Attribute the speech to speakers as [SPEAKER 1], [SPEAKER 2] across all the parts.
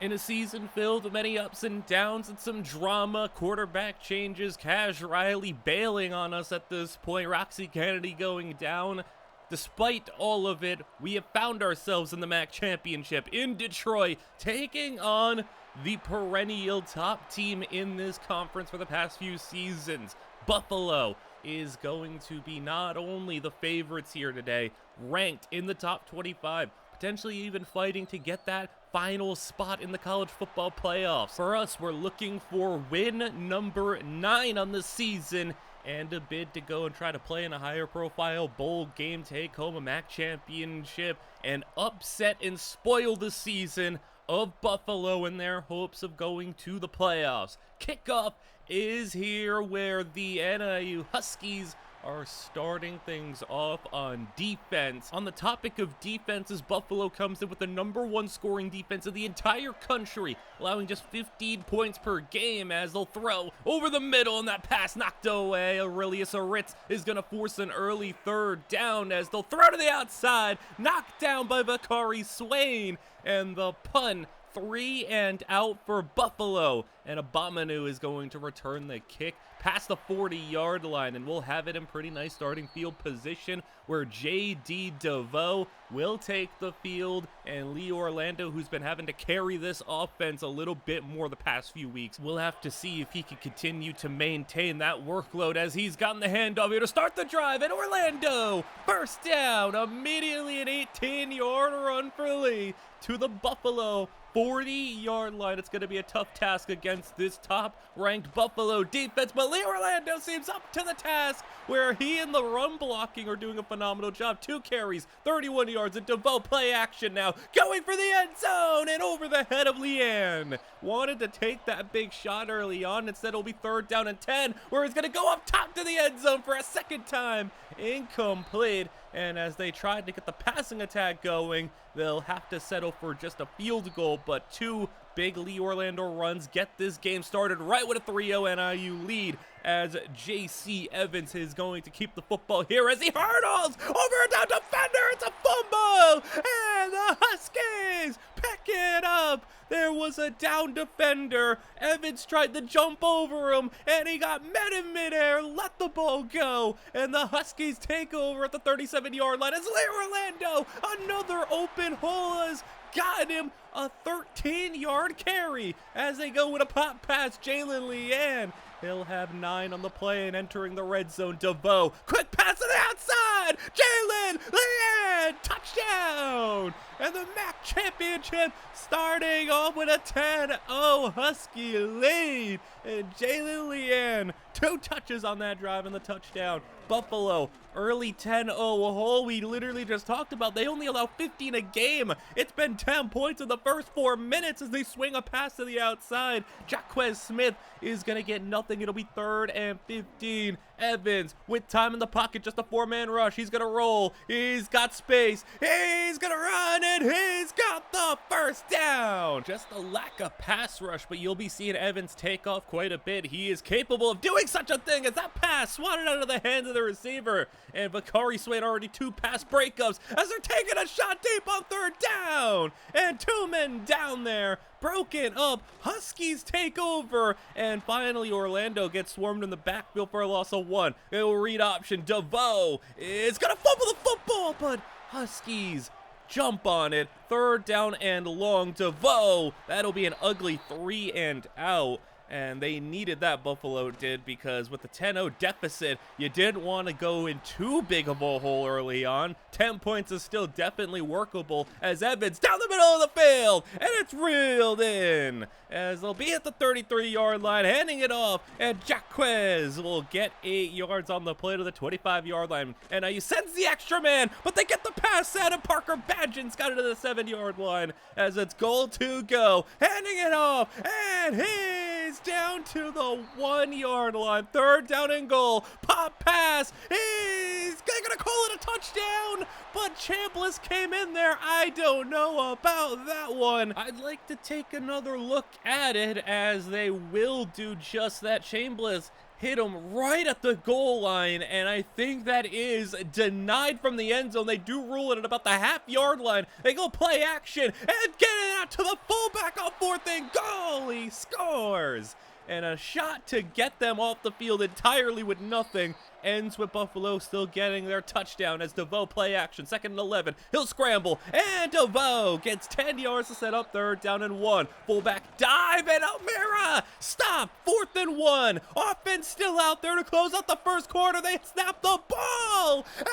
[SPEAKER 1] In a season filled with many ups and downs and some drama, quarterback changes, Ryley bailing on us at this point, Roxy Kennedy going down. Despite all of it, we have found ourselves in the MAC championship in Detroit, taking on the perennial top team in this conference for the past few seasons. Buffalo is going to be not only the favorites here today, ranked in the top 25, potentially even fighting to get that final spot in the college football playoffs. For us, we're looking for win number 9 on the season and a bid to go and try to play in a higher profile bowl game, take home a MAC championship, and upset and spoil the season of Buffalo in their hopes of going to the playoffs. Kickoff is here where the NIU Huskies are starting things off on defense. On the topic of defenses, Buffalo comes in with the #1 scoring defense in the entire country, allowing just 15 points per game as they'll throw over the middle, and that pass knocked away. Aurelius Aritz is going to force an early third down as they'll throw to the outside, knocked down by Bakari Swain, and the punt 3 and out for Buffalo, and Abamanu is going to return the kick past the 40-yard line, and we'll have it in pretty nice starting field position where J.D. DeVoe will take the field, and Lee Orlando, who's been having to carry this offense a little bit more the past few weeks, we'll have to see if he can continue to maintain that workload as he's gotten the handoff here to start the drive, and Orlando, first down, immediately an 18-yard run for Lee to the Buffalo 40-yard line. It's going to be a tough task against this top-ranked Buffalo defense, but Lee Orlando seems up to the task where he and the run blocking are doing a phenomenal job. 2 carries, 31 yards, and DeVoe play action now, going for the end zone and over the head of Leanne. Wanted to take that big shot early on. Instead, it'll be 3rd down and 10, where he's going to go up top to the end zone for a second time. Incomplete. And as they tried to get the passing attack going, they'll have to settle for just a field goal, but 2 big Lee Orlando runs get this game started right with a 3-0 NIU lead as J.C. Evans is going to keep the football here as he hurdles over a down defender. It's a fumble, and the Huskies pick it up. There was a down defender. Evans tried to jump over him, and he got met in midair, let the ball go, and the Huskies take over at the 37-yard line as Lee Orlando, another open hole, has gotten him a 13-yard carry as they go with a pop pass. Jalen Leanne, he'll have 9 on the play and entering the red zone. DeVoe, quick pass to the outside. Jalen Leanne, touchdown! And the MAC championship starting off with a 10-0 Husky lead. And Jalen Leanne, 2 touches on that drive and the touchdown. Buffalo, early 10-0 hole we literally just talked about. They only allow 15 a game. It's been 10 points in the first 4 minutes as they swing a pass to the outside. Jaquez Smith is going to get nothing. It'll be 3rd and 15. Evans with time in the pocket, just a 4-man rush. He's going to roll. He's got space. He's going to run, and he's got the first down. Just a lack of pass rush, but you'll be seeing Evans take off quite a bit. He is capable of doing such a thing as that pass swatted out of the hands of the receiver. And Bakari Swain already 2 pass breakups as they're taking a shot deep on 3rd down. And 2 men down there. Broken up. Huskies take over. And finally, Orlando gets swarmed in the backfield for a loss of 1. It will read option. DeVoe is going to fumble the football, but Huskies jump on it. 3rd down and long. DeVoe, that'll be an ugly 3 and out. And they needed that, Buffalo did, because with the 10-0 deficit, you didn't want to go in too big of a hole early on. 10 points is still definitely workable as Evans down the middle of the field, and it's reeled in as they'll be at the 33-yard line, handing it off, and Jaquez will get 8 yards on the play to the 25-yard line. And NIU sends the extra man, but they get the pass out, and Parker Badgin's got it to the 7-yard line as it's goal to go, handing it off, and he's down to the 1-yard line. 3rd down and goal. Pop pass. He's gonna call it a touchdown, but Chambliss came in there. I don't know about that one. I'd like to take another look at it as they will do just that. Chambliss hit him right at the goal line, and I think that is denied from the end zone. They do rule it at about the half-yard line. They go play action and get it out to the fullback on 4th and goal. He scores. And a shot to get them off the field entirely with nothing ends with Buffalo still getting their touchdown as DeVoe play action. 2nd and 11. He'll scramble, and DeVoe gets 10 yards to set up 3rd down and 1. Fullback dive, and O'Meara stop. 4th and 1. Offense still out there to close out the first quarter. They snap the ball, and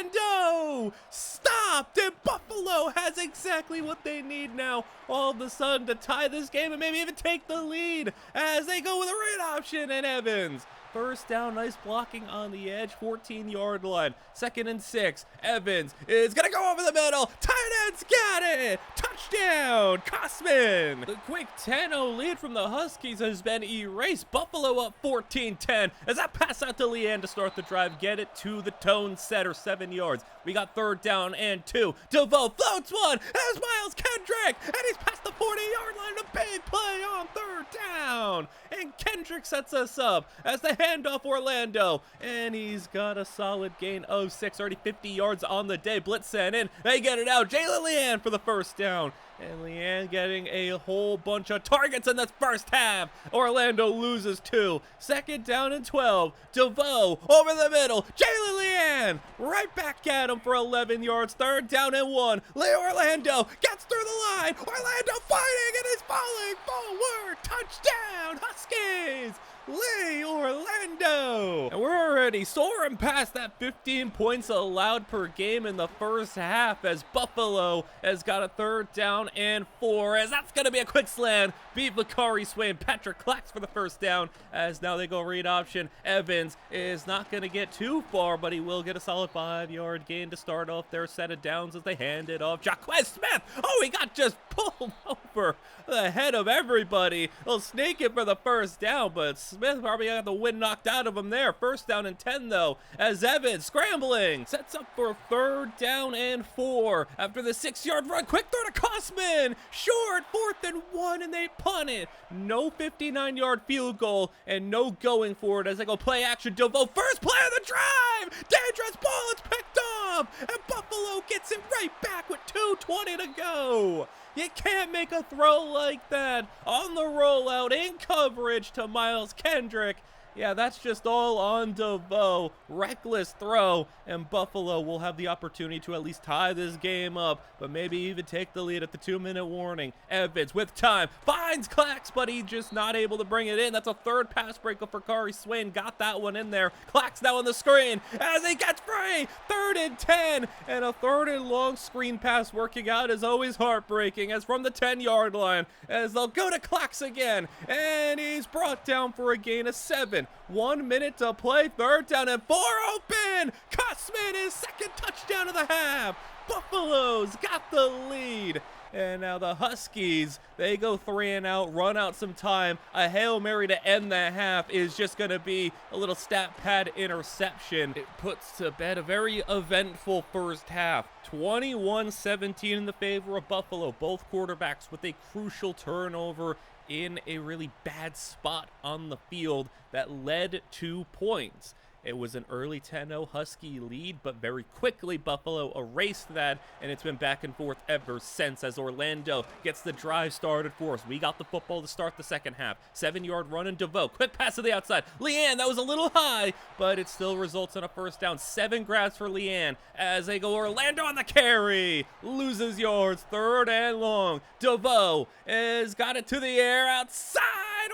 [SPEAKER 1] Orlando stopped, and Buffalo has exactly what they need now all of a sudden to tie this game and maybe even take the lead as they go with a read option, and Evans. 1st down, nice blocking on the edge, 14-yard line. 2nd and 6. Evans is going to go over the middle. Tight end's got it. Touchdown, Heisman. The quick 10-0 lead from the Huskies has been erased. Buffalo up 14-10 as that pass out to Leanne to start the drive. Get it to the tone setter, 7 yards. We got 3rd down and 2. DeVoe floats one. There's Miles Kendrick, and he's past the 40-yard line. A big play on 3rd down. And Kendrick sets us up as the handoff Orlando, and he's got a solid gain of 6, already 50 yards on the day. Blitz sent in, they get it out. Jalen Leanne for the 1st down, and Leanne getting a whole bunch of targets in this first half. Orlando loses 2. 2nd down and 12. DeVoe over the middle. Jalen Leanne right back at him for 11 yards. 3rd down and 1. Orlando gets through the line. Orlando fighting, and is falling forward. Touchdown, Huskies. Lee Orlando. And we're already soaring past that 15 points allowed per game in the first half as Buffalo has got a 3rd down and 4 as that's going to be a quick slant. Beat Vakari Swain. Patrick Clax for the 1st down as now they go read option. Evans is not going to get too far, but he will get a solid 5-yard gain to start off their set of downs as they hand it off. Jaquez Smith. Oh, he got just pulled over the head of everybody. He'll sneak it for the 1st down, but Smith probably got the wind knocked out of him there. 1st down and 10 though, as Evans scrambling sets up for 3rd down and 4 after the 6-yard run. Quick throw to Kosman, short. 4th and 1, and they punt it. No 59-yard field goal and no going for it as they go play action. DeVoe, first play of the drive, dangerous ball, it's picked up, and Buffalo gets it right back with 2:20 to go. You can't make a throw like that on the rollout in coverage to Miles Kendrick. Yeah, that's just all on DeVoe. Reckless throw, and Buffalo will have the opportunity to at least tie this game up, but maybe even take the lead at the 2-minute warning. Evans with time finds Clax, but he's just not able to bring it in. That's a 3rd pass breakup for Kari Swain. Got that one in there. Clax now on the screen as he gets free. 3rd and 10, and a 3rd and long screen pass working out is always heartbreaking as from the 10-yard line as they'll go to Clax again, and he's brought down for a gain of 7. 1 minute to play. 3rd down and 4 open. Kosman, his 2nd touchdown of the half. Buffalo's got the lead. And now the Huskies, they go 3 and out, run out some time. A Hail Mary to end the half is just going to be a little stat pad interception. It puts to bed a very eventful first half. 21-17 in the favor of Buffalo. Both quarterbacks with a crucial turnover in a really bad spot on the field that led to points. It was an early 10-0 Husky lead, but very quickly Buffalo erased that, and it's been back and forth ever since as Orlando gets the drive started for us. We got the football to start the second half. 7-yard run, and DeVoe, quick pass to the outside. Leanne, that was a little high, but it still results in a first down. 7 grabs for Leanne as they go Orlando on the carry. Loses yards, 3rd and long. DeVoe has got it to the air outside.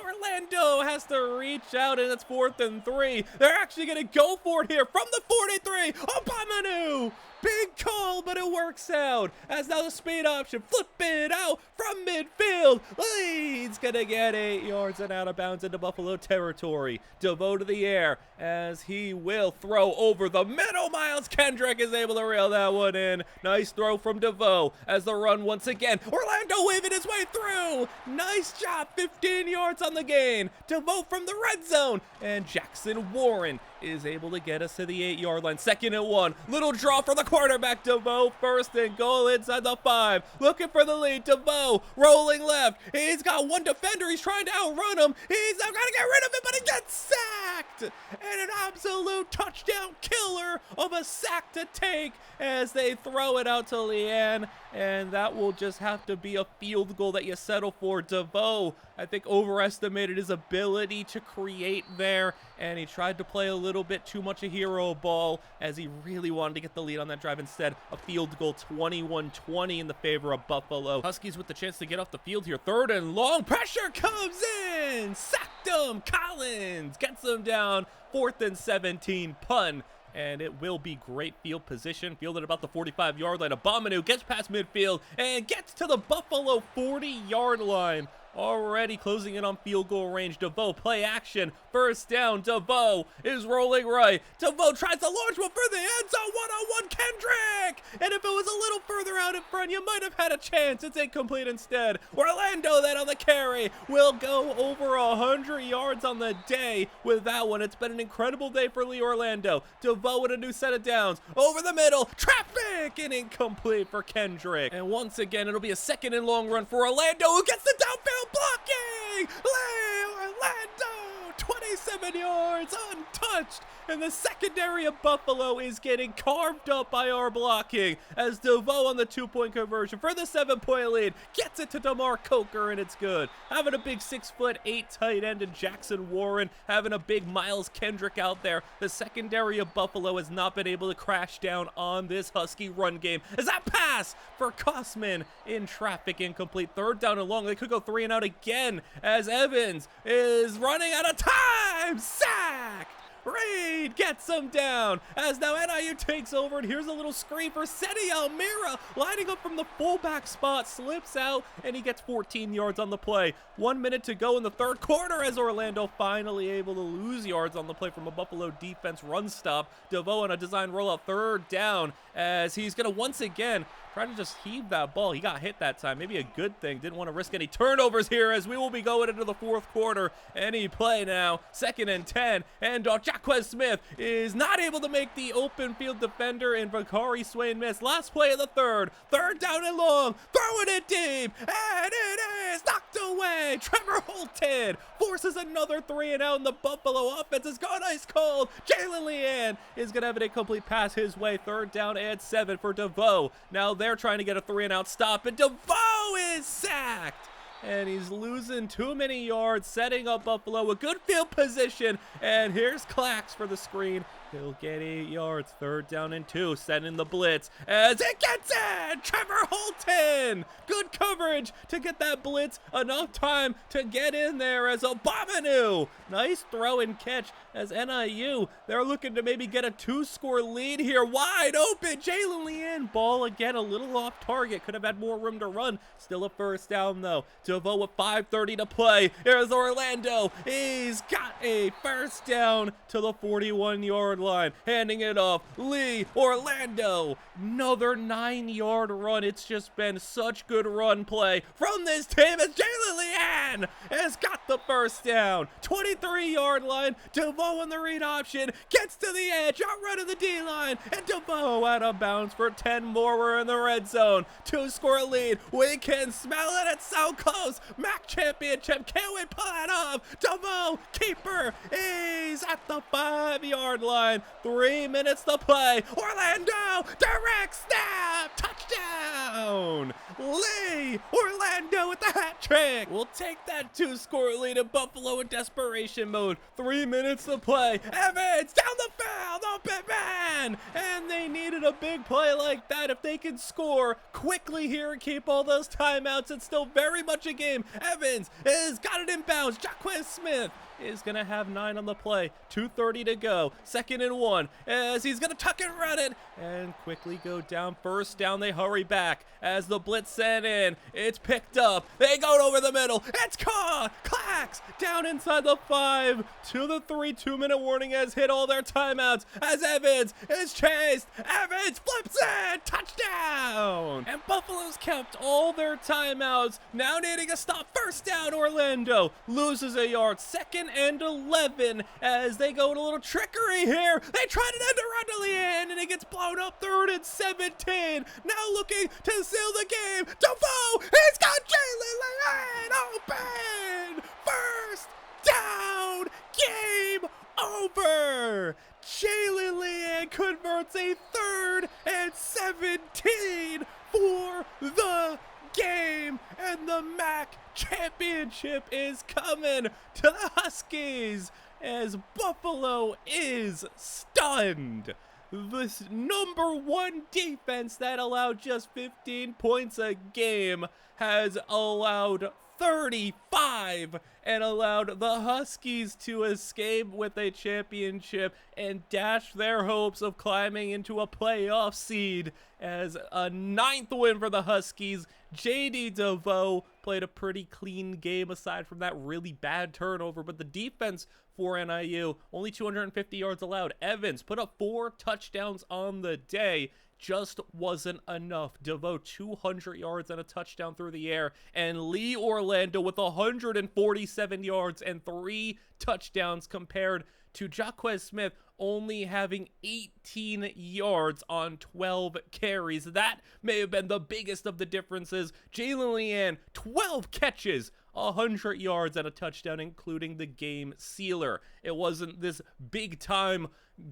[SPEAKER 1] Orlando has to reach out, and it's 4th and 3. They're actually going to go for it here from the 43. Obamanu! Big call, but it works out. As now the speed option, flip it out from midfield. Lead's gonna get 8 yards and out of bounds into Buffalo territory. DeVoe to the air as he will throw over the middle. Miles Kendrick is able to reel that one in. Nice throw from DeVoe as the run once again. Orlando waving his way through. Nice job, 15 yards on the gain. DeVoe from the red zone, and Jackson Warren is able to get us to the 8-yard line. 2nd and 1. Little draw for the quarterback DeVoe, first and goal inside the 5, looking for the lead. DeVoe rolling left. He's got one defender. He's trying to outrun him. He's not going to get rid of it, but he gets sacked. And an absolute touchdown killer of a sack to take as they throw it out to Leanne. And that will just have to be a field goal that you settle for. DeVoe, I think, overestimated his ability to create there, and he tried to play a little bit too much a hero ball as he really wanted to get the lead on that drive. Instead, a field goal, 21-20 in the favor of Buffalo. Huskies with the chance to get off the field here. 3rd and long. Pressure comes in. Sacked him. Collins gets him down. 4th and 17. Pun. And it will be great field position. Fielded about the 45-yard line. Abominu gets past midfield and gets to the Buffalo 40-yard line. Already closing in on field goal range. DeVoe, play action. First down. DeVoe is rolling right. DeVoe tries to launch one for the end zone. One-on-one Kendrick. And if it was a little further out in front, you might have had a chance. It's incomplete instead. Orlando then on the carry will go over 100 yards on the day with that one. It's been an incredible day for Lee Orlando. DeVoe with a new set of downs. Over the middle. Traffic and incomplete for Kendrick. And once again, it'll be a 2nd and long run for Orlando, who gets the downfield blocking. Lee Orlando, 27 yards untouched, and the secondary of Buffalo is getting carved up by our blocking as DeVoe on the 2-point conversion for the 7-point lead gets it to DeMar Coker, and it's good. Having a big 6'8" tight end in Jackson Warren, having a big Miles Kendrick out there. The secondary of Buffalo has not been able to crash down on this Husky run game as that pass for Kosman in traffic, incomplete. 3rd down and long. They could go 3 and out again as Evans is running out of time. Sacked. Reed gets him down as now NIU takes over, and here's a little screen for Seti Almira lining up from the fullback spot, slips out, and he gets 14 yards on the play. 1 minute to go in the 3rd quarter as Orlando finally able to lose yards on the play from a Buffalo defense run stop. DeVoe on a design rollout, 3rd down as he's going to once again try to just heave that ball. He got hit that time. Maybe a good thing. Didn't want to risk any turnovers here as we will be going into the 4th quarter. Any play now. 2nd and 10. And Jaquez Smith is not able to make the open field defender, and Vakari Swain missed. Last play of the 3rd. 3rd down and long. Throwing it deep. And it is knocked away. Trevor Holton forces another 3 and out, and the Buffalo offense has gone ice cold. Jalen Leanne is going to have an incomplete pass his way. 3rd down and 7 for DeVoe. Now they're trying to get a 3 and out stop, and DeVoe is sacked. And he's losing too many yards, setting up Buffalo a good field position. And here's Clax for the screen. He'll get 8 yards. 3rd down and 2. Sending the blitz as it gets in. Trevor Holton. Good coverage to get that blitz. Enough time to get in there as Abominu. Nice throw and catch as NIU. They're looking to maybe get a 2-score lead here. Wide open. Jalen Leanne. Ball again a little off target. Could have had more room to run. Still a 1st down though. DeVoe with 5:30 to play. Here's Orlando. He's got a 1st down to the 41-yard line. Handing it off. Lee Orlando. Another 9-yard run. It's just been such good run play from this team as Jalen Leanne has got the 1st down. 23-yard line. DeVoe on the read option. Gets to the edge. Outrunning the D-line. And DeVoe out of bounds for 10 more. We're in the red zone. 2-score lead. We can smell it. It's so close. MAC championship. Can't we pull it off? DeVoe, keeper. He's at the 5-yard line. 3 minutes to play. Orlando, direct snap. Touchdown. Lee Orlando with the hat trick. We'll take that 2-score lead in Buffalo in desperation mode. 3 minutes to play. Evans down the field. Open man. And they needed a big play like that. If they can score quickly here and keep all those timeouts, it's still very much a game. Evans has got it in bounds. Jaquez Smith is going to have 9 on the play. 2:30 to go. 2nd and 1 as he's going to tuck and run it and quickly go down. 1st down. They hurry back as the blitz sent in. It's picked up. They go over the middle. It's caught. Clax down inside the 5 to the 3. 2-minute warning has hit all their timeouts as Evans is chased. Evans flips it. Touchdown. And Buffalo's kept all their timeouts. Now needing a stop. 1st down. Orlando loses a yard. 2nd and 11 as they go to a little trickery here. They try to end around to Leanne, and it gets blown up. 3rd and 17. Now looking to seal the game. Devoe, he's got Jalen Leanne open. First down, game over. Jalen Leanne converts a 3rd and 17 for the game, and the MAC championship is coming to the Huskies as Buffalo is stunned. This #1 defense that allowed just 15 points a game has allowed 35 and allowed the Huskies to escape with a championship and dash their hopes of climbing into a playoff seed as a 9th win for the Huskies. J.D. Devoe played a pretty clean game aside from that really bad turnover, but the defense for NIU, only 250 yards allowed. Evans put up 4 touchdowns on the day. Just wasn't enough. Devoe 200 yards and a touchdown through the air, and Lee Orlando with 147 yards and 3 touchdowns compared to Jaquez Smith only having 18 yards on 12 carries. That may have been the biggest of the differences. Jalen Leanne, 12 catches, 100 yards and a touchdown, including the game sealer. It wasn't this big time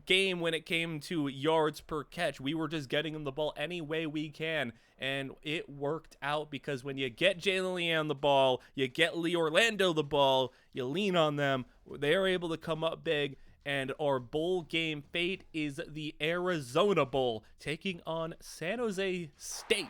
[SPEAKER 1] game when it came to yards per catch. We were just getting him the ball any way we can, and it worked out because when you get Jalen Leanne the ball, you get Lee Orlando the ball, you lean on them, they're able to come up big. And our bowl game fate is the Arizona Bowl, taking on San Jose State.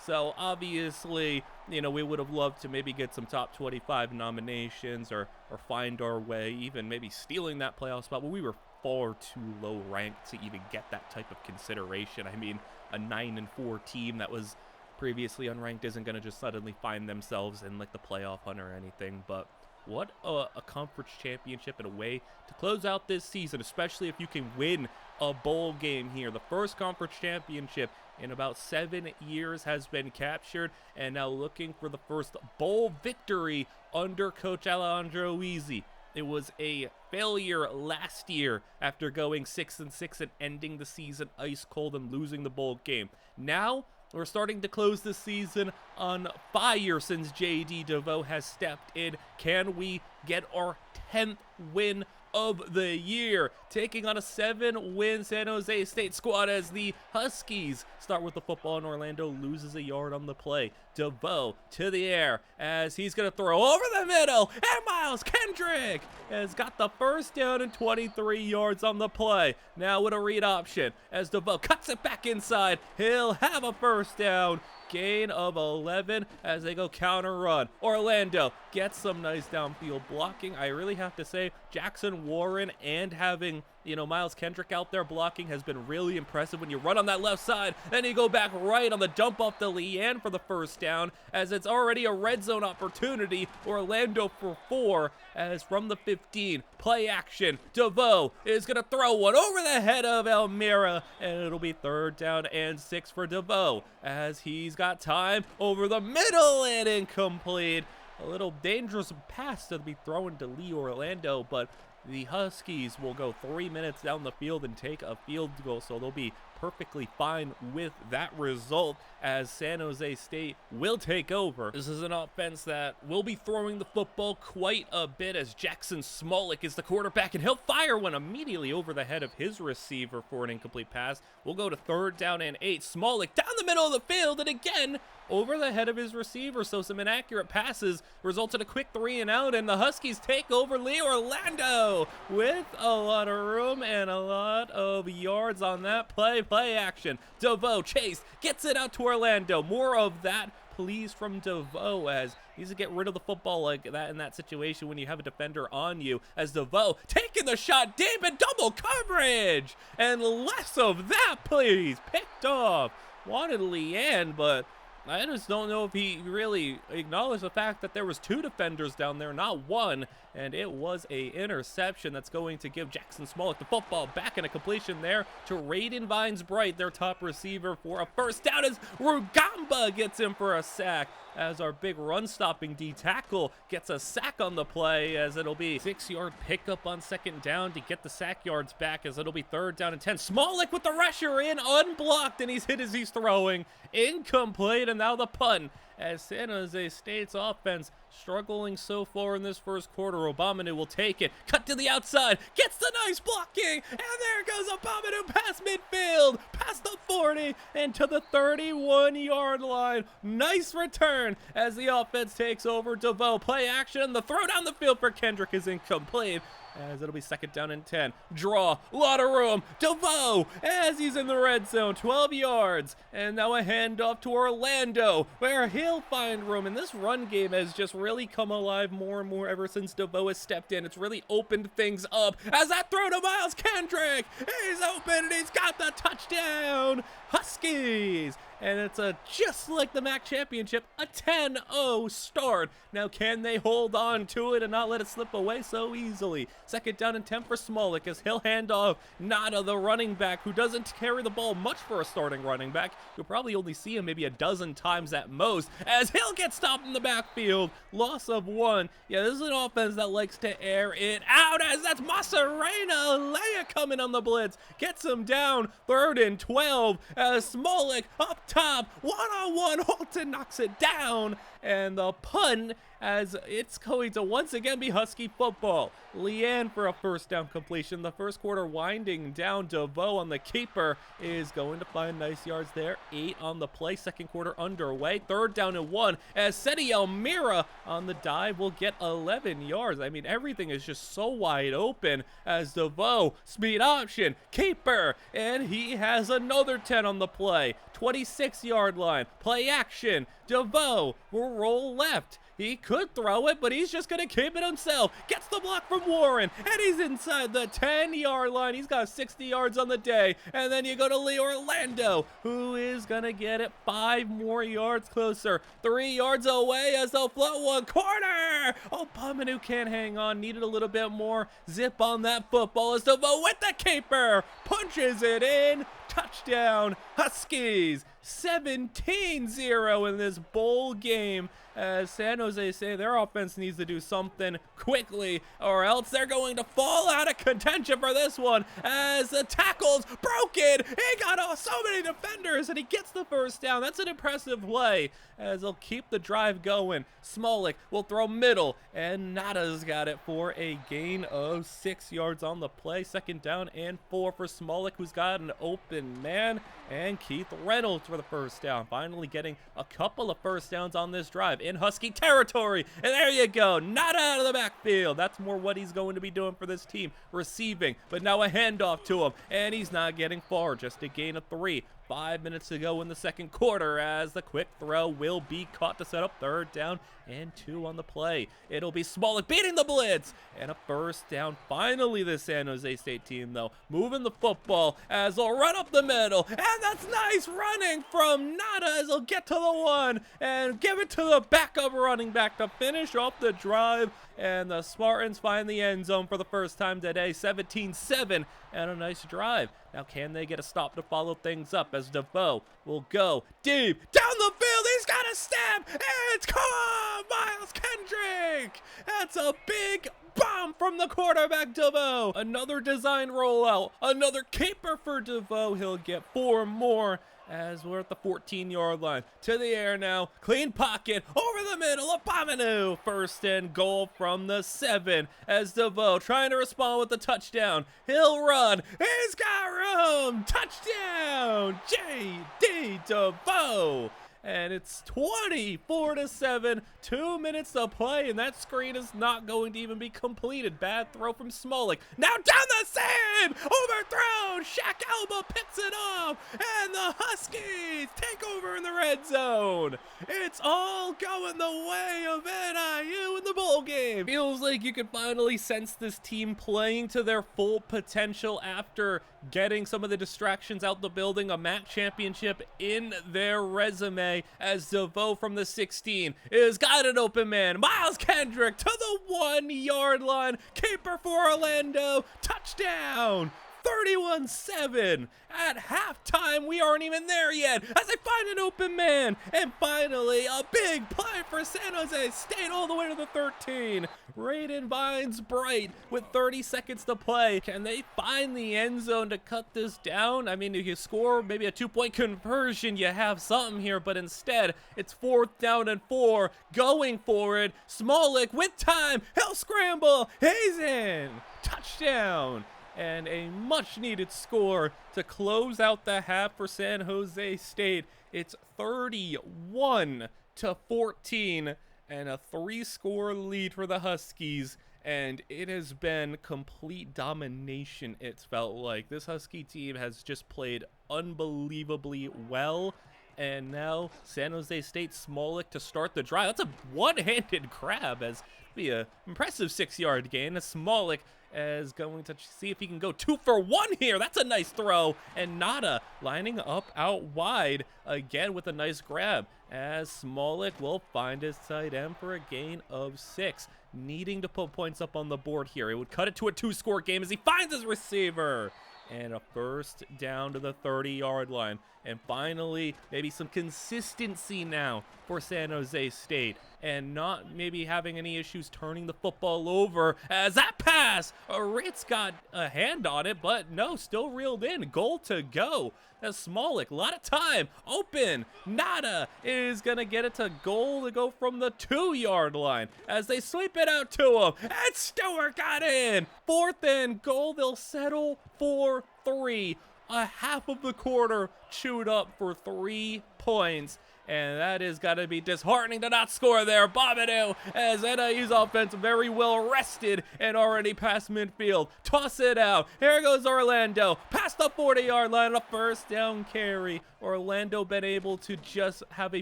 [SPEAKER 1] So obviously, you know, we would have loved to maybe get some top 25 nominations or find our way, even maybe stealing that playoff spot, but we were far too low ranked to even get that type of consideration. I mean, a 9-4 team that was previously unranked isn't going to just suddenly find themselves in like the playoff hunt or anything, but what a conference championship and a way to close out this season, especially if you can win a bowl game here. The first conference championship in about 7 years has been captured, and now looking for the first bowl victory under Coach Alejandro Easy. It was a failure last year after going 6-6 and ending the season ice cold and losing the bowl game. Now we're starting to close the season on fire since J.D. Devoe has stepped in. Can we get our 10th win of the year, taking on a 7-win San Jose State squad as the Huskies start with the football and Orlando loses a yard on the play. Devoe to the air as he's going to throw over the middle, and Miles Kendrick has got the first down and 23 yards on the play. Now with a read option as Devoe cuts it back inside, he'll have a first down. Gain of 11 as they go counter run. Orlando gets some nice downfield blocking. I really have to say Jackson Warren and having, you know, Miles Kendrick out there blocking has been really impressive when you run on that left side. Then you go back right on the dump off to Leanne for the first down as it's already a red zone opportunity. Orlando for 4 as from the 15. Play action. Devoe is going to throw one over the head of Elmira, and it'll be 3rd down and 6 for Devoe as he's got time over the middle and incomplete. A little dangerous pass to be thrown to Lee Orlando, but the Huskies will go 3 minutes down the field and take a field goal, so they'll be perfectly fine with that result as San Jose State will take over. This is an offense that will be throwing the football quite a bit as Jackson Smolik is the quarterback, and he'll fire one immediately over the head of his receiver for an incomplete pass. We'll go to 3rd down and 8. Smolik down the middle of the field, and again over the head of his receiver, so some inaccurate passes result in a quick 3 and out, and the Huskies take over. Lee Orlando with a lot of room and a lot of yards on that play. Play action. Devoe chase gets it out to Orlando. More of that, please, from Devoe as he needs to get rid of the football like that in that situation when you have a defender on you. As Devoe taking the shot deep and double coverage, and less of that, please. Picked off. Wanted Leanne, but I just don't know if he really acknowledged the fact that there was 2 defenders down there, not 1, and it was a interception that's going to give Jackson Smolik the football back, in a completion there to Raiden Vines Bright, their top receiver, for a first down as Rugamba gets him for a sack. as our big run-stopping D tackle gets a sack on the play, as it'll be 6-yard pickup on second down to get the sack yards back, as it'll be 3rd down and 10. Smolik with the rusher in, unblocked, and he's hit as he's throwing. Incomplete, and now the punt, as San Jose State's offense struggling so far in this first quarter. Obamanu will take it, cut to the outside, gets the nice blocking, and there goes Obamanu past midfield, past the 40, and to the 31-yard line. Nice return as the offense takes over. DeVoe, play action, the throw down the field for Kendrick is incomplete, as it'll be 2nd down and 10. Draw, a lot of room. DeVoe, as he's in the red zone, 12 yards. And now a handoff to Orlando, where he'll find room. And this run game has just really come alive more and more ever since DeVoe has stepped in. It's really opened things up. As that throw to Miles Kendrick, he's open and he's got the touchdown. Huskies. And it's just like the MAC championship, a 10-0 start. Now, can they hold on to it and not let it slip away so easily? 2nd down and 10 for Smolik, as he'll hand off Nada, the running back, who doesn't carry the ball much for a starting running back. You'll probably only see him maybe a dozen times at most, as he'll get stopped in the backfield. Loss of 1. Yeah, this is an offense that likes to air it out, as that's Masarena. Leia coming on the blitz, gets him down. 3rd and 12, as Smolik up top, one-on-one, Holton knocks it down, and the punt, as it's going to once again be Husky football. Leanne for a 1st down completion. The first quarter winding down. DeVoe on the keeper is going to find nice yards there. 8 on the play. 2nd quarter underway. 3rd down and 1, as Seti Almira on the dive will get 11 yards. I mean, everything is just so wide open, as DeVoe, speed option, keeper, and he has another 10 on the play. 26-yard line, play action. DeVoe will roll left. He could throw it, but he's just going to keep it himself. Gets the block from Warren, and he's inside the 10-yard line. He's got 60 yards on the day. And then you go to Lee Orlando, who is going to get it 5 more yards closer. 3 yards away as they'll float one corner. Oh, Pominu can't hang on. Needed a little bit more zip on that football, as DeVoe with the keeper punches it in. Touchdown, Huskies. 17-0 in this bowl game, as San Jose say their offense needs to do something quickly, or else they're going to fall out of contention for this one, as the tackle's broken. He got so many defenders, and he gets the 1st down. That's an impressive play, as they'll keep the drive going. Smolik will throw middle, and Nada's got it for a gain of 6 yards on the play. 2nd down and 4 for Smolik, who's got an open man, and Keith Reynolds for the 1st down. Finally getting a couple of 1st downs on this drive in Husky territory. And there you go, not out of the backfield. That's more what he's going to be doing for this team, receiving. But now a handoff to him, and he's not getting far, just a gain of 3. 5 minutes to go in the 2nd quarter, as the quick throw will be caught to set up 3rd down and 2 on the play. It'll be Smolik beating the blitz, and a 1st down. Finally, the San Jose State team, though, moving the football as they'll run up the middle, and that's nice running from Nada, as they'll get to the 1 and give it to the backup running back to finish off the drive. And the Spartans find the end zone for the first time today, 17-7, and a nice drive. Now, can they get a stop to follow things up, as DeVoe will go deep down the field? He's got a step, and it's caught! Miles Kendrick! That's a big bomb from the quarterback, DeVoe. Another design rollout, another keeper for DeVoe. He'll get 4 more, as we're at the 14-yard line. To the air now, clean pocket, over the middle, Abamanu. 1st and goal from the 7, as DeVoe trying to respond with the touchdown. He'll run, he's got room, touchdown, J.D. DeVoe. And it's 24-7, 2 minutes to play, and that screen is not going to even be completed. Bad throw from Smolik. Now down the sand, overthrown. Shaq Alba picks it off, and the Huskies take over in the red zone. It's all going the way of NIU in the bowl game. Feels like you can finally sense this team playing to their full potential after getting some of the distractions out the building, a MAC championship in their resume, as DeVoe from the 16 is got an open man. Miles Kendrick to the 1-yard line. Keeper for Orlando. Touchdown. 31-7 at halftime. We aren't even there yet as they find an open man, and finally a big play for San Jose State all the way to the 13. Raiden Vines Bright with 30 seconds to play. Can they find the end zone to cut this down? I mean, if you score maybe a 2-point conversion, you have something here, but instead it's 4th down and 4, going for it. Smolik with time, he'll scramble, he's in, touchdown. And a much needed score to close out the half for San Jose State. It's 31-14 and a 3-score lead for the Huskies. And it has been complete domination, it's felt like. This Husky team has just played unbelievably well. And now San Jose State Smolik to start the drive. That's a one-handed grab, as be an impressive 6-yard gain. Smolik is going to see if he can go 2 for 1 here. That's a nice throw. And Nada lining up out wide again with a nice grab, as Smolik will find his tight end for a gain of 6. Needing to put points up on the board here. It would cut it to a 2-score game as he finds his receiver. And a first down to the 30-yard line. And finally, maybe some consistency now for San Jose State. And not maybe having any issues turning the football over. As that pass, Ritz got a hand on it, but no, still reeled in. Goal to go. As Smolik, a lot of time, open. Nada is going to get it to goal to go from the 2-yard line. As they sweep it out to him. And Stewart got in. 4th and goal. They'll settle for 3. A half of the quarter chewed up for 3 points. And that is got to be disheartening to not score there. Bobineau, as NIU's offense very well rested and already past midfield. Toss it out. Here goes Orlando. Past the 40-yard line, a first down carry. Orlando been able to just have a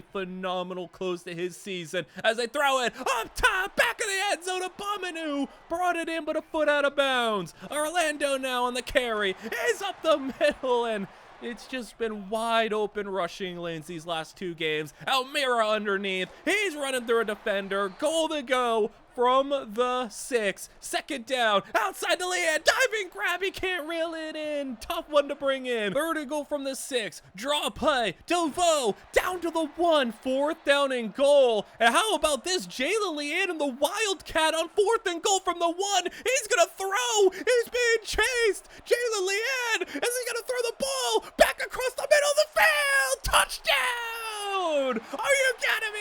[SPEAKER 1] phenomenal close to his season as they throw it up top, back of the end zone. Bobineau brought it in, but a foot out of bounds. Orlando now on the carry. Is up the middle, and it's just been wide open rushing lanes these last 2 games. Almira underneath. He's running through a defender. Goal to go from the 6. 2nd down. Outside the lead. Diving grab. He can't reel it in. Tough one to bring in. 3rd and goal from the 6. Draw play. Devoe down to the 1. 4th down and goal. And how about this? Jaylen Leanne and the Wildcat on 4th and goal from the 1. He's going to throw. He's being chased. Jaylen Leanne. Is he going to throw the ball back across the middle of the field? Touchdown. Are you kidding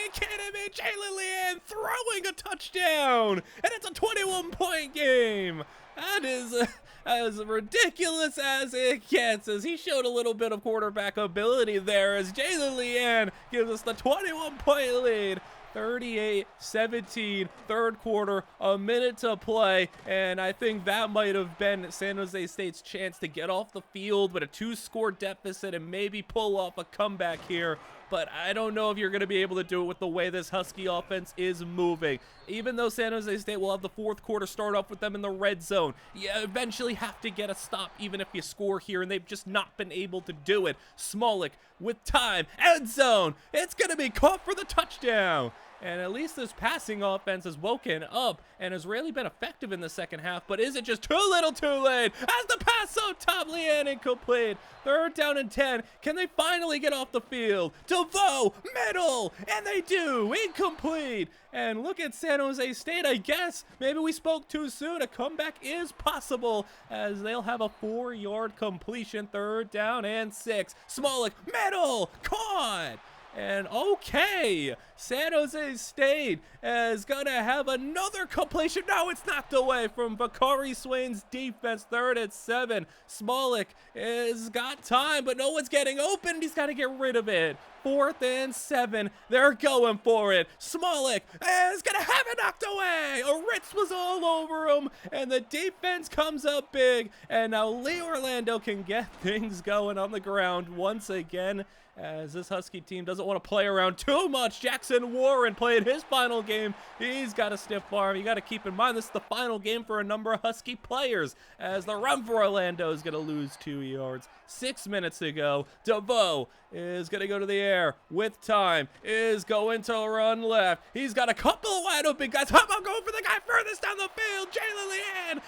[SPEAKER 1] me? Jaylen Leanne throwing a touchdown. And it's a 21-point game. That is as ridiculous as it gets, as he showed a little bit of quarterback ability there, as Jaylen Leanne gives us the 21-point lead. 38-17, 3rd quarter, a minute to play, and I think that might have been San Jose State's chance to get off the field with a 2-score deficit and maybe pull off a comeback here. But I don't know if you're going to be able to do it with the way this Husky offense is moving. Even though San Jose State will have the 4th quarter start off with them in the red zone, you eventually have to get a stop even if you score here, and they've just not been able to do it. Smolik with time, end zone. It's going to be caught for the touchdown. And at least this passing offense has woken up and has really been effective in the second half. But is it just too little too late? As the pass on top, Leanne incomplete. 3rd down and 10. Can they finally get off the field? Devoe, middle, and they do. Incomplete. And look at San Jose State, I guess. Maybe we spoke too soon. A comeback is possible as they'll have a 4-yard completion. 3rd down and 6. Smolik, middle, caught. And okay, San Jose State is going to have another completion. No, it's knocked away from Bakari Swain's defense. 3rd and 7. Smolik has got time, but no one's getting open. He's got to get rid of it. 4th and 7. They're going for it. Smolik is going to have it knocked away. Ritz was all over him, and the defense comes up big. And now Lee Orlando can get things going on the ground once again, as this Husky team doesn't want to play around too much. Jackson Carson Warren playing his final game. He's got a stiff arm. You got to keep in mind this is the final game for a number of Husky players, as the run for Orlando is going to lose 2 yards. 6 minutes to go. DeVoe is going to go to the air with time, is going to run left. He's got a couple of wide open guys. How about going for the guy furthest down the field? Jalen Leanne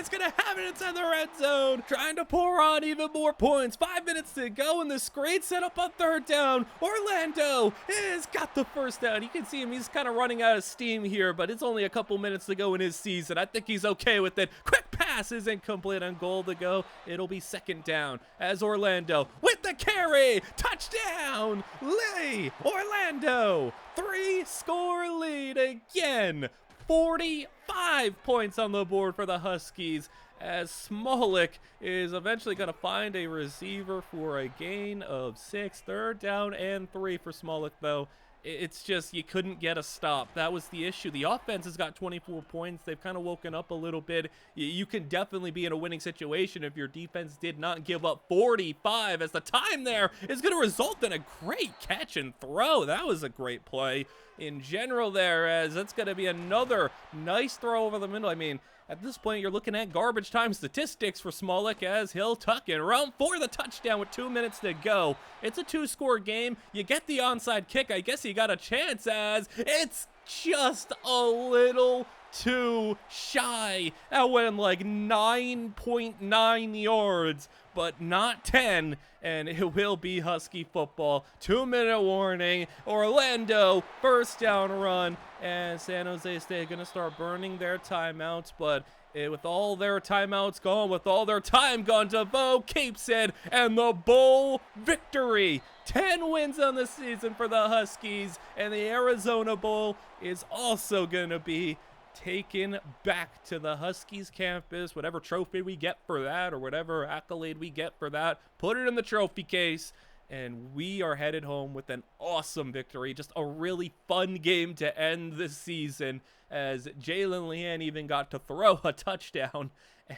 [SPEAKER 1] is going to have it inside the red zone, trying to pour on even more points. 5 minutes to go, and this great setup on third down. Orlando has got the first down. You can see him. He's kind of running out of steam here, but it's only a couple minutes to go in his season. I think he's okay with it. Quick pass is incomplete on goal to go. It'll be second down as Orlando with the carry. Touchdown, Lee. Orlando, 3-score lead again. 45 points on the board for the Huskies, as Smolik is eventually going to find a receiver for a gain of 6. Third down and 3 for Smolik, though. It's just you couldn't get a stop. That was the issue. The offense has got 24 points. They've kind of woken up a little bit. You can definitely be in a winning situation if your defense did not give up 45, as the time there is going to result in a great catch and throw. That was a great play in general there, as that's going to be another nice throw over the middle. I mean, at this point, you're looking at garbage time statistics for Smolik, as he'll tuck and run for the touchdown with 2 minutes to go. It's a 2-score game. You get the onside kick. I guess you got a chance, as it's just a little too shy. That went like 9.9 yards, but not 10, and it will be Husky football. 2-minute warning. Orlando, first down run, and San Jose State going to start burning their timeouts, but with all their timeouts gone, with all their time gone, DeVoe keeps it, and the bowl victory. 10 wins on the season for the Huskies, and the Arizona Bowl is also going to be taken back to the Huskies campus. Whatever trophy we get for that, or whatever accolade we get for that, put it in the trophy case, and we are headed home with an awesome victory. Just a really fun game to end the season, as Jalen Leanne even got to throw a touchdown,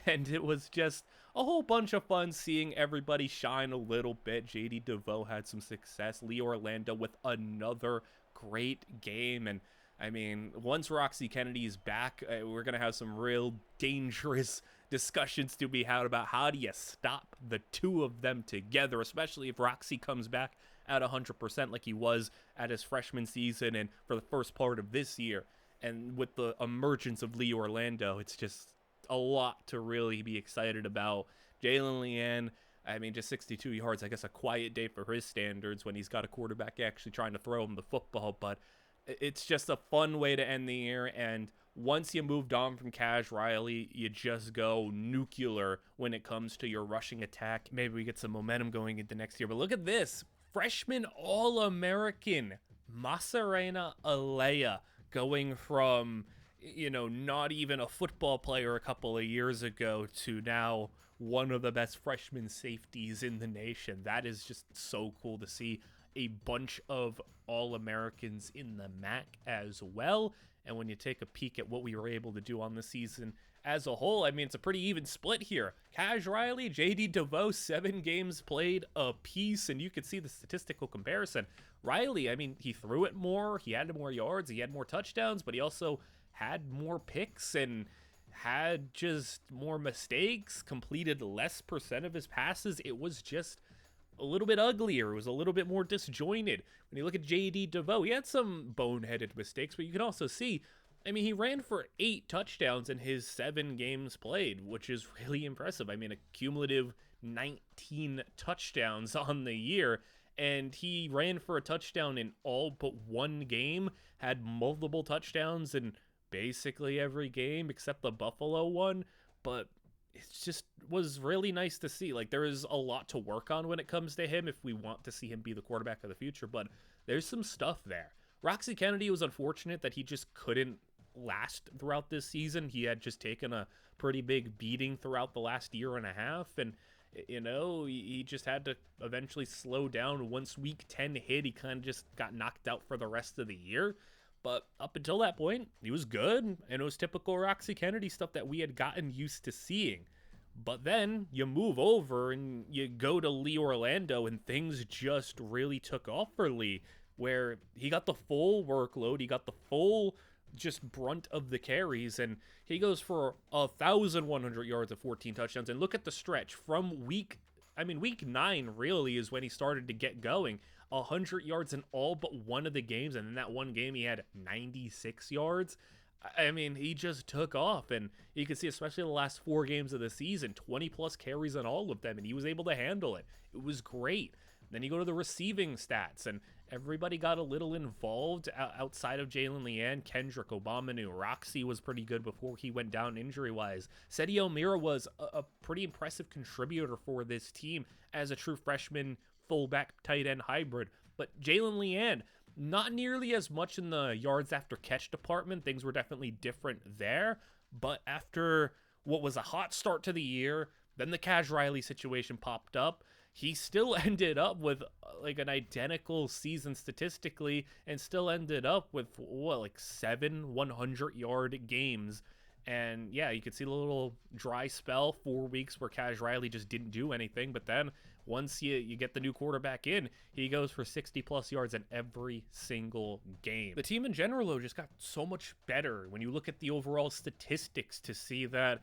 [SPEAKER 1] and it was just a whole bunch of fun seeing everybody shine a little bit. JD DeVoe had some success. Lee Orlando with another great game, and I mean, once Roxy Kennedy is back, we're going to have some real dangerous discussions to be had about how do you stop the two of them together, especially if Roxy comes back at 100% like he was at his freshman season and for the first part of this year. And with the emergence of Lee Orlando, it's just a lot to really be excited about. Jalen Leanne, I mean, just 62 yards, I guess a quiet day for his standards when he's got a quarterback actually trying to throw him the football, but it's just a fun way to end the year. And once you moved on from Ryley, you just go nuclear when it comes to your rushing attack. Maybe we get some momentum going into next year. But look at this. Freshman All-American Masarena Alea, going from, not even a football player a couple of years ago to now one of the best freshman safeties in the nation. That is just so cool to see. A bunch of All-Americans in the MAC as well. And when you take a peek at what we were able to do on the season as a whole, I mean, it's a pretty even split here. Riley, JD DeVoe, 7 games played apiece, and you could see the statistical comparison. Riley, I mean, he threw it more, he had more yards, he had more touchdowns, but he also had more picks and had just more mistakes, completed less percent of his passes. It was just a little bit uglier. It was a little bit more disjointed. When you look at JD DeVoe, he had some boneheaded mistakes, but you can also see, I mean, he ran for 8 touchdowns in his 7 games played, which is really impressive. I mean, a cumulative 19 touchdowns on the year, and he ran for a touchdown in all but one game, had multiple touchdowns in basically every game except the Buffalo one, but it just was really nice to see. Like, there is a lot to work on when it comes to him if we want to see him be the quarterback of the future, but there's some stuff there. Roxy Kennedy was unfortunate that he just couldn't last throughout this season. He had just taken a pretty big beating throughout the last year and a half, and he just had to eventually slow down. Once week 10 hit, he kind of just got knocked out for the rest of the year. But up until that point, he was good, and it was typical Roxy Kennedy stuff that we had gotten used to seeing. But then you move over and you go to Lee Orlando, and things just really took off for Lee. where he got the full workload, he got the full just brunt of the carries, and he goes for 1,100 yards and 14 touchdowns. And look at the stretch from week 9 really is when he started to get going. 100 yards in all but one of the games, and in that one game he had 96 yards. I mean, he just took off, and you can see, especially the last 4 games of the season, 20 plus carries on all of them, and he was able to handle it. It was great. Then you go to the receiving stats, and everybody got a little involved outside of Jalen Leanne. Kendrick, Obamanu, Roxy was pretty good before he went down injury-wise. Seti Elmira was a pretty impressive contributor for this team as a true freshman fullback tight end hybrid. But Jalen Leanne, not nearly as much in the yards after catch department. Things were definitely different there. But after what was a hot start to the year, then the Ryley situation popped up. He still ended up with like an identical season statistically, and still ended up with 7 100-yard games. And yeah, you could see the little dry spell, 4 weeks where Ryley just didn't do anything. But then once you get the new quarterback in, he goes for 60 plus yards in every single game. The team in general, though, just got so much better when you look at the overall statistics to see that,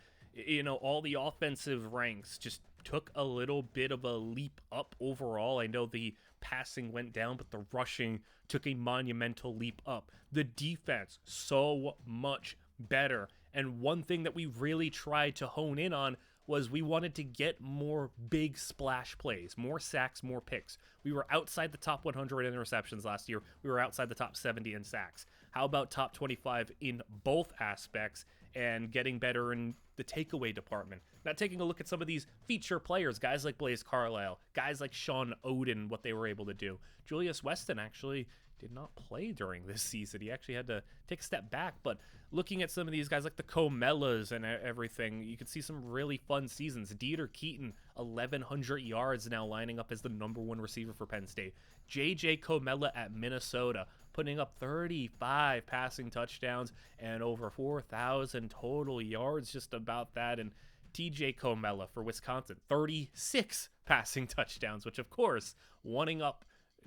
[SPEAKER 1] all the offensive ranks just took a little bit of a leap up overall. I know the passing went down, but the rushing took a monumental leap up. The defense, so much better. And one thing that we really tried to hone in on was we wanted to get more big splash plays, more sacks, more picks. We were outside the top 100 in interceptions last year. We were outside the top 70 in sacks. How about top 25 in both aspects, and getting better in the takeaway department? Now, taking a look at some of these feature players, guys like Blaze Carlisle, guys like Sean Oden, what they were able to do. Julius Weston actually did not play during this season. He actually had to take a step back. But looking at some of these guys like the Comellas and everything, you could see some really fun seasons. Dieter Keaton, 1,100 yards, now lining up as the #1 receiver for Penn State. J.J. Comella at Minnesota, putting up 35 passing touchdowns and over 4,000 total yards, just about that. And T.J. Comella for Wisconsin, 36 passing touchdowns, which of course, one up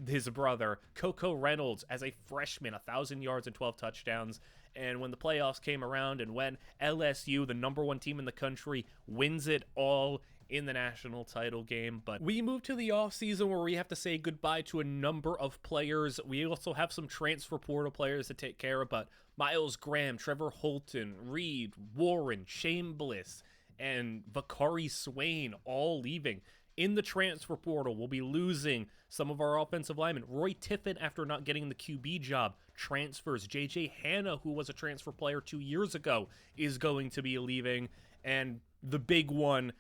[SPEAKER 1] his brother Coco Reynolds as a freshman, 1,000 yards and 12 touchdowns. And when the playoffs came around, and when LSU, the #1 team in the country, wins it all in the national title game. But we move to the offseason where we have to say goodbye to a number of players. We also have some transfer portal players to take care of, but Miles Graham, Trevor Holton, Reed, Warren, Chambliss, and Vakari Swain all leaving. In the transfer portal, we'll be losing some of our offensive linemen. Roy Tiffin, after not getting the QB job, transfers. J.J. Hanna, who was a transfer player 2 years ago, is going to be leaving. And the big one,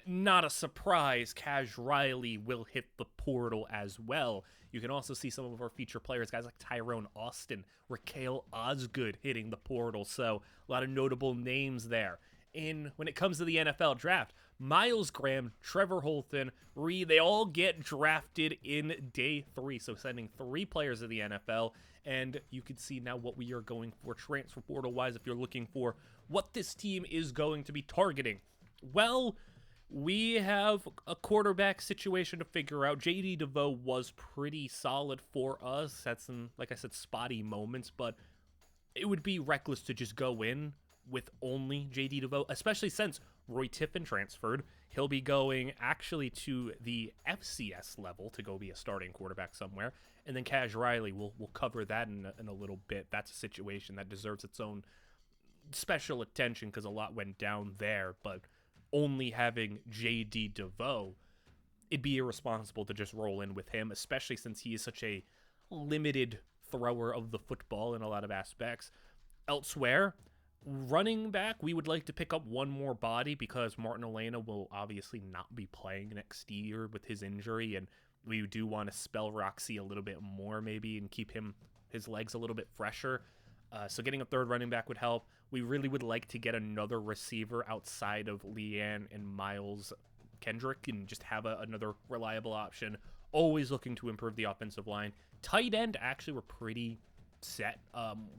[SPEAKER 1] not a surprise, Riley will hit the portal as well. You can also see some of our feature players, guys like Tyrone Austin, Raquel Osgood hitting the portal. So a lot of notable names there. When it comes to the NFL draft, Miles Graham, Trevor Holton, Reed, they all get drafted in day 3. So sending 3 players to the NFL. And you can see now what we are going for transfer portal wise if you're looking for what this team is going to be targeting. Well, we have a quarterback situation to figure out. J.D. DeVoe was pretty solid for us. Had some, like I said, spotty moments, but it would be reckless to just go in with only J.D. DeVoe, especially since Roy Tiffin transferred. He'll be going actually to the FCS level to go be a starting quarterback somewhere. And then Riley, we'll cover that in a little bit. That's a situation that deserves its own special attention because a lot went down there. But only having J.D. DeVoe, it'd be irresponsible to just roll in with him, especially since he is such a limited thrower of the football in a lot of aspects. Elsewhere, running back, we would like to pick up one more body because Martin Elena will obviously not be playing next year with his injury, and we do want to spell Roxy a little bit more maybe and keep his legs a little bit fresher. So getting a third running back would help. We really would like to get another receiver outside of Leanne and Miles Kendrick and just have another reliable option. Always looking to improve the offensive line. Tight end, actually, we're pretty set.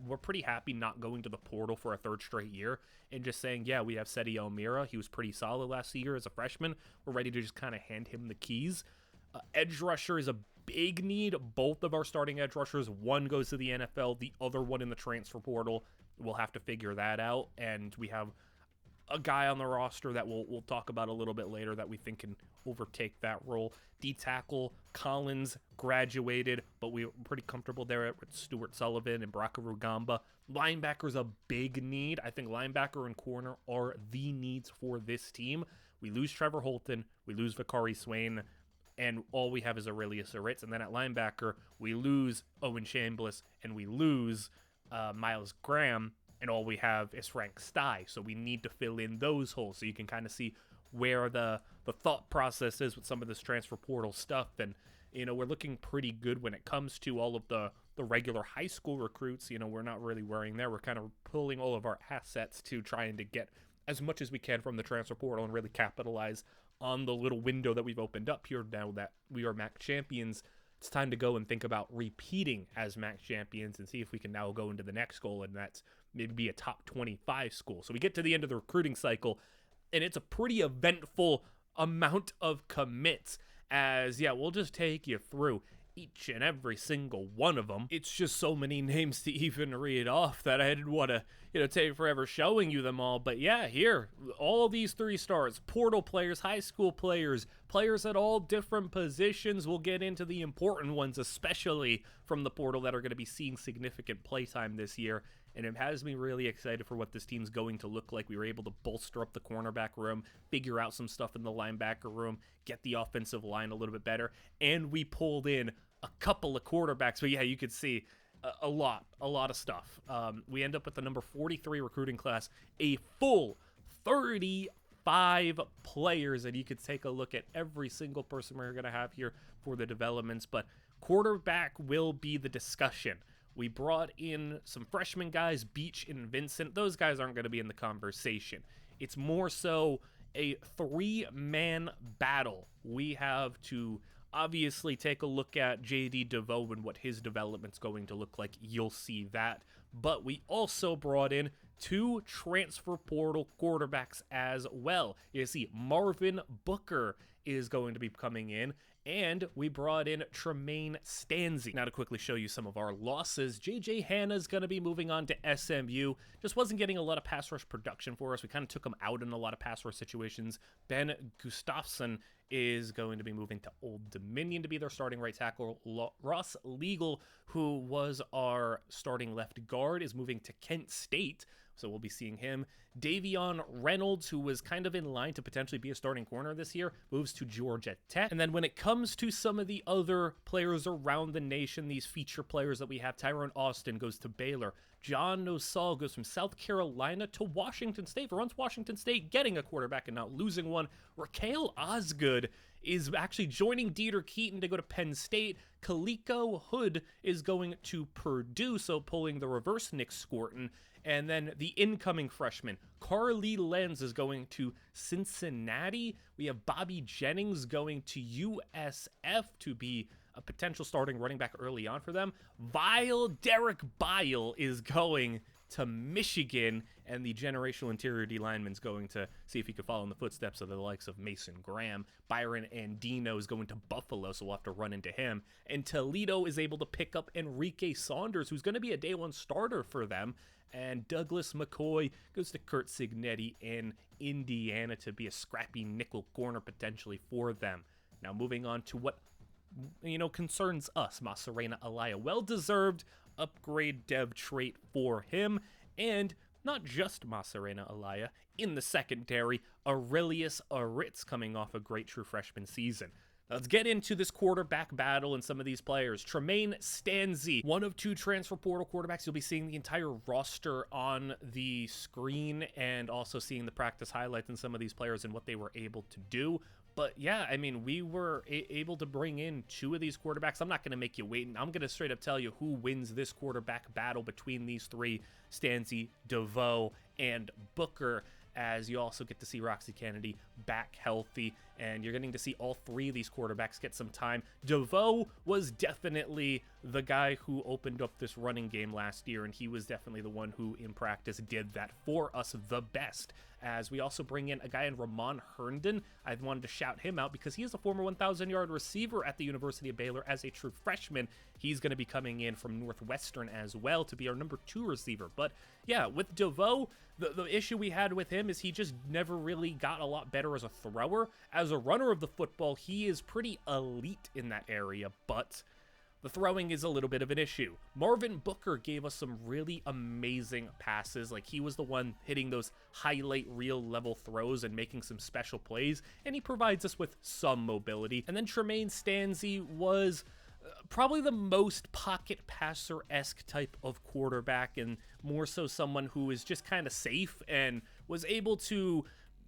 [SPEAKER 1] We're pretty happy not going to the portal for a 3rd straight year and just saying, yeah, we have Seti Elmira. He was pretty solid last year as a freshman. We're ready to just kind of hand him the keys. Edge rusher is a big need. Both of our starting edge rushers, one goes to the NFL, the other one in the transfer portal. We'll have to figure that out, and we have a guy on the roster that we'll talk about a little bit later that we think can overtake that role. D-tackle Collins graduated, but we were pretty comfortable there with Stuart Sullivan and Baraka Rugamba. Linebacker's a big need. I think linebacker and corner are the needs for this team. We lose Trevor Holton, we lose Vakari Swain, and all we have is Aurelius Aritz. And then at linebacker, we lose Owen Chambliss, and we lose Miles Graham, and all we have is Frank Stye. So we need to fill in those holes, so you can kind of see where the thought process is with some of this transfer portal stuff. And, you know, we're looking pretty good when it comes to all of the regular high school recruits. You know, we're not really worrying there. We're kind of pulling all of our assets to trying to get as much as we can from the transfer portal and really capitalize on the little window that we've opened up here now that we are MAC champions. It's time to go and think about repeating as MAC champions and see if we can now go into the next goal, and that's maybe be a top 25 school. So we get to the end of the recruiting cycle, and it's a pretty eventful amount of commits as, yeah, we'll just take you through each and every single one of them. It's just so many names to even read off that I didn't want to, take forever showing you them all. But yeah, here, all these 3 stars, portal players, high school players, players at all different positions. We'll get into the important ones, especially from the portal, that are going to be seeing significant playtime this year. And it has me really excited for what this team's going to look like. We were able to bolster up the cornerback room, figure out some stuff in the linebacker room, get the offensive line a little bit better, and we pulled in a couple of quarterbacks. But yeah, you could see a lot of stuff. We end up with the number 43 recruiting class, a full 35 players, and you could take a look at every single person we're going to have here for the developments. But quarterback will be the discussion. We brought in some freshman guys, Beach and Vincent. Those guys aren't going to be in the conversation. It's more so a 3-man battle. We have to obviously take a look at JD DeVoe and what his development's going to look like. You'll see that. But we also brought in 2 transfer portal quarterbacks as well. You see, Marvin Booker is going to be coming in, and we brought in Tremaine Stanzi. Now to quickly show you some of our losses, JJ Hanna's going to be moving on to SMU. Just wasn't getting a lot of pass rush production for us. We kind of took him out in a lot of pass rush situations. Ben Gustafson is going to be moving to Old Dominion to be their starting right tackle. Ross Legal, who was our starting left guard, is moving to Kent State. So we'll be seeing him. Davion Reynolds, who was kind of in line to potentially be a starting corner this year, moves to Georgia Tech. And then when it comes to some of the other players around the nation, these feature players that we have, Tyrone Austin goes to Baylor. John Nosal goes from South Carolina to Washington State. For once, Washington State getting a quarterback and not losing one. Raquel Osgood is actually joining Dieter Keaton to go to Penn State. Kaliko Hood is going to Purdue, so pulling the reverse Nick Scorton. And then the incoming freshman, Carly Lenz, is going to Cincinnati. We have Bobby Jennings going to USF to be a potential starting running back early on for them. Derek Bile is going to Michigan, and the generational interior D lineman's going to see if he can follow in the footsteps of the likes of Mason Graham. Byron Andino is going to Buffalo, so we'll have to run into him. And Toledo is able to pick up Enrique Saunders, who's going to be a day 1 starter for them. And Douglas McCoy goes to Kurt Signetti in Indiana to be a scrappy nickel corner potentially for them. Now moving on to what concerns us, Masarena Alaya. Well-deserved upgrade dev trait for him. And not just Masarena Alaya. In the secondary, Aurelius Aritz coming off a great true freshman season. Let's get into this quarterback battle and some of these players. Tremaine Stanzi, one of 2 transfer portal quarterbacks. You'll be seeing the entire roster on the screen and also seeing the practice highlights and some of these players and what they were able to do. But yeah, I mean, we were able to bring in 2 of these quarterbacks. I'm not going to make you wait. I'm going to straight up tell you who wins this quarterback battle between these 3, Stanzi, DeVoe, and Booker, as you also get to see Roxy Kennedy back healthy, and you're getting to see all 3 of these quarterbacks get some time. DeVoe was definitely the guy who opened up this running game last year, and he was definitely the one who in practice did that for us the best. As we also bring in a guy in Ramon Herndon. I wanted to shout him out because he is a former 1,000-yard receiver at the University of Baylor as a true freshman. He's going to be coming in from Northwestern as well to be our number 2 receiver. But yeah, with DeVoe, the issue we had with him is he just never really got a lot better as a thrower. As a runner of the football, he is pretty elite in that area, but the throwing is a little bit of an issue. Marvin Booker gave us some really amazing passes. Like, he was the one hitting those highlight reel level throws and making some special plays, and he provides us with some mobility. And then Tremaine Stanzi was probably the most pocket passer-esque type of quarterback, and more so someone who is just kind of safe and was able to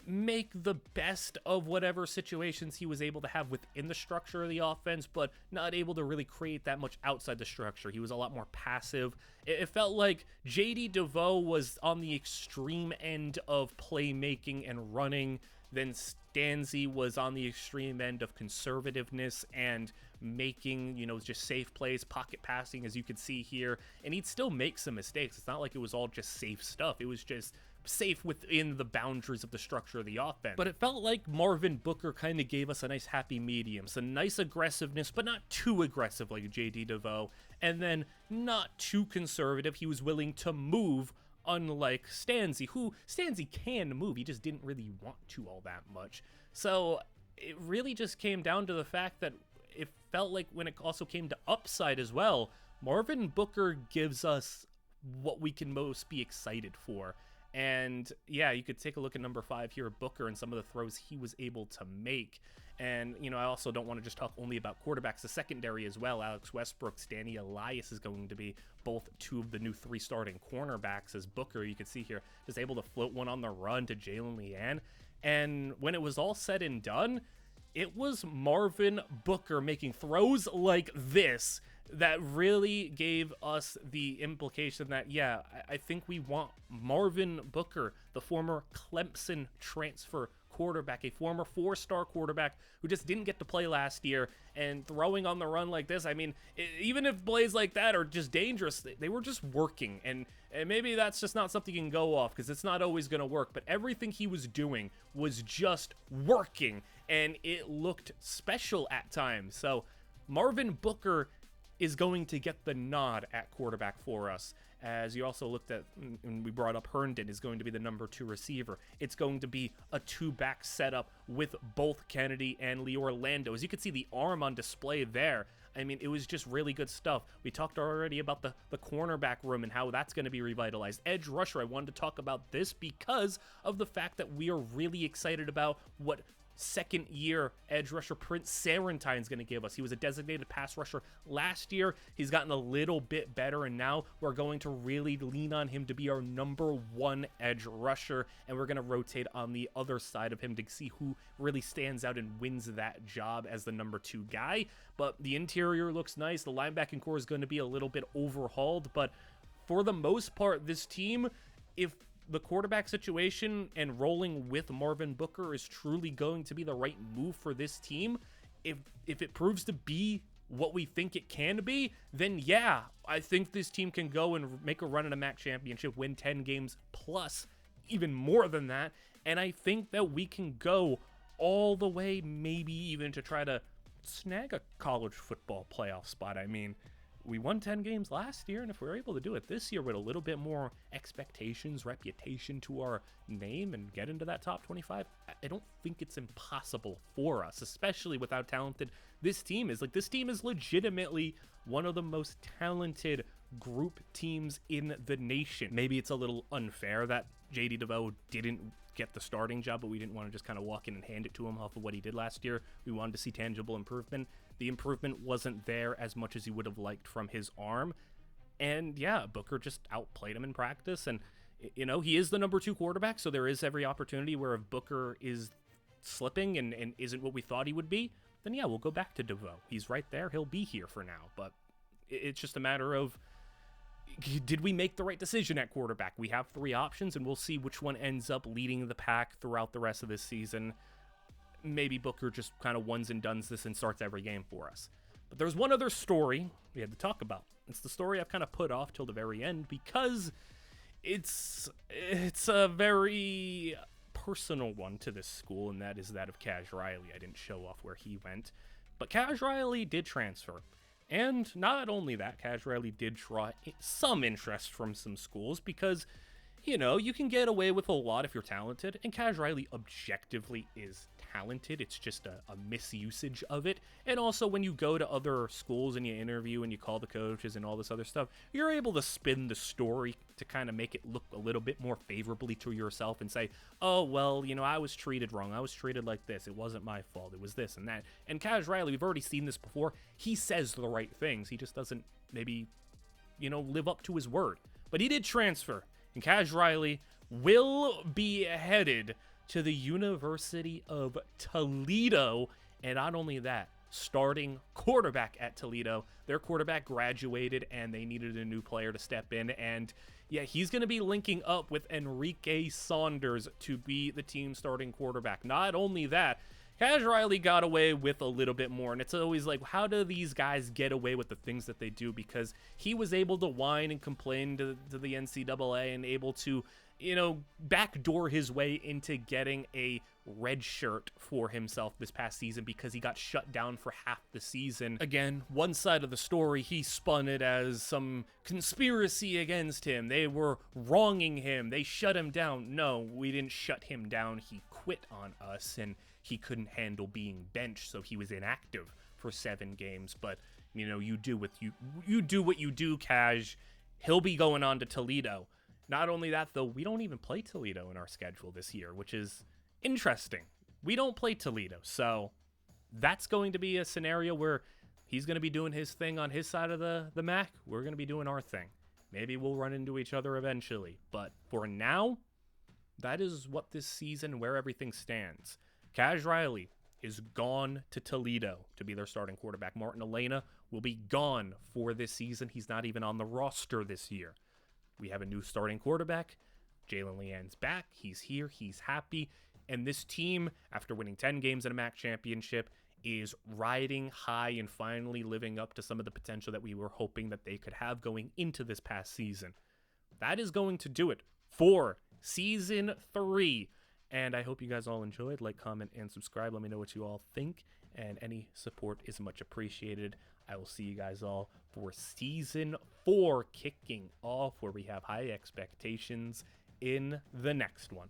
[SPEAKER 1] make the best of whatever situations he was able to have within the structure of the offense, but not able to really create that much outside the structure. He was a lot more passive. It felt like JD DeVoe was on the extreme end of playmaking and running, then Stanzi was on the extreme end of conservativeness and making, just safe plays, pocket passing, as you can see here, and he'd still make some mistakes. It's not like it was all just safe stuff. It was just safe within the boundaries of the structure of the offense. But it felt like Marvin Booker kind of gave us a nice happy medium. Some nice aggressiveness, but not too aggressive like JD DeVoe, and not too conservative. He was willing to move, unlike Stanzi, who Stanzi can move. He just didn't really want to all that much. So it really just came down to the fact that it felt like when it also came to upside as well, Marvin Booker gives us what we can most be excited for. And yeah, you could take a look at number 5 here, Booker, and some of the throws he was able to make. And, I also don't want to just talk only about quarterbacks. The secondary as well, Alex Westbrook, Danny Elias is going to be both 2 of the new 3 starting cornerbacks. As Booker, you can see here, just able to float one on the run to Jalen Leanne. And when it was all said and done, it was Marvin Booker making throws like this that really gave us the implication that, yeah, I think we want Marvin Booker, the former Clemson transfer quarterback, a former 4-star quarterback who just didn't get to play last year, and throwing on the run like this. I mean, even if plays like that are just dangerous, they were just working, and maybe that's just not something you can go off because it's not always going to work, but everything he was doing was just working, and it looked special at times. So Marvin Booker is going to get the nod at quarterback for us. As you also looked at, and we brought up, Herndon is going to be the number 2 receiver. It's going to be a 2-back setup with both Kennedy and Lee Orlando. As you can see the arm on display there, I mean, it was just really good stuff. We talked already about the cornerback room and how that's going to be revitalized. Edge rusher, I wanted to talk about this because of the fact that we are really excited about what second-year edge rusher Prince Sarentine is going to give us. He was a designated pass rusher last year. He's gotten a little bit better, and now we're going to really lean on him to be our number 1 edge rusher, and we're going to rotate on the other side of him to see who really stands out and wins that job as the number 2 guy. But the interior looks nice. The linebacking core is going to be a little bit overhauled, but for the most part, this team, if the quarterback situation and rolling with Marvin Booker is truly going to be the right move for this team, if it proves to be what we think it can be, then yeah, I think this team can go and make a run at a MAC championship, win 10 games plus, even more than that, and I think that we can go all the way, maybe even to try to snag a college football playoff spot. I mean, we won 10 games last year, and if we're able to do it this year with a little bit more expectations, reputation to our name, and get into that top 25, I don't think it's impossible for us, especially with how talented this team is. Like, this team is legitimately one of the most talented group teams in the nation. Maybe it's a little unfair that JD DeVoe didn't get the starting job, but we didn't want to just kind of walk in and hand it to him off of what he did last year. We wanted to see tangible improvement. The improvement wasn't there as much as he would have liked from his arm. And yeah, Booker just outplayed him in practice. And, he is the number 2 quarterback, so there is every opportunity where if Booker is slipping and isn't what we thought he would be, then yeah, we'll go back to DeVoe. He's right there. He'll be here for now. But it's just a matter of, did we make the right decision at quarterback? We have 3 options, and we'll see which one ends up leading the pack throughout the rest of this season. Maybe Booker just kind of ones and dones this and starts every game for us. But there's one other story we had to talk about. It's the story I've kind of put off till the very end because it's a very personal one to this school, and that is that of Cash Ryley. I didn't show off where he went, but Cash Ryley did transfer. And not only that, Cash Ryley did draw some interest from some schools because, you know, you can get away with a lot if you're talented, and Cash Ryley objectively is talented. It's just a misusage of it. And also, when you go to other schools and you interview and you call the coaches and all this other stuff, you're able to spin the story to kind of make it look a little bit more favorably to yourself and say, oh, well, you know, I was treated wrong. I was treated like this. It wasn't my fault. It was this and that. And Cash Ryley, we've already seen this before. He says the right things. He just doesn't maybe, you know, live up to his word. But he did transfer. And Cash Ryley will be headed to the University of Toledo. And not only that, starting quarterback at Toledo. Their quarterback graduated and they needed a new player to step in. And yeah, he's going to be linking up with Enrique Saunders to be the team's starting quarterback. Not only that, Cash Ryley got away with a little bit more, and it's always like, how do these guys get away with the things that they do? Because he was able to whine and complain to the NCAA and able to, you know, backdoor his way into getting a red shirt for himself this past season because he got shut down for half the season. Again, one side of the story, he spun it as some conspiracy against him. They were wronging him. They shut him down. No, we didn't shut him down. He quit on us, and he couldn't handle being benched, so he was inactive for 7 games. But, you know, you do what you do, Cash. He'll be going on to Toledo. Not only that, though, we don't even play Toledo in our schedule this year, which is interesting. We don't play Toledo, so that's going to be a scenario where he's going to be doing his thing on his side of the MAC. We're going to be doing our thing. Maybe we'll run into each other eventually, but for now, that is what this season, where everything stands. Cash Ryley is gone to Toledo to be their starting quarterback. Martin Elena will be gone for this season. He's not even on the roster this year. We have a new starting quarterback. Jalen Leanne's back. He's here. He's happy. And this team, after winning 10 games in a MAC championship, is riding high and finally living up to some of the potential that we were hoping that they could have going into this past season. That is going to do it for Season 3. And I hope you guys all enjoyed. Like, comment, and subscribe. Let me know what you all think. And any support is much appreciated. I will see you guys all for Season 4 kicking off, where we have high expectations in the next one.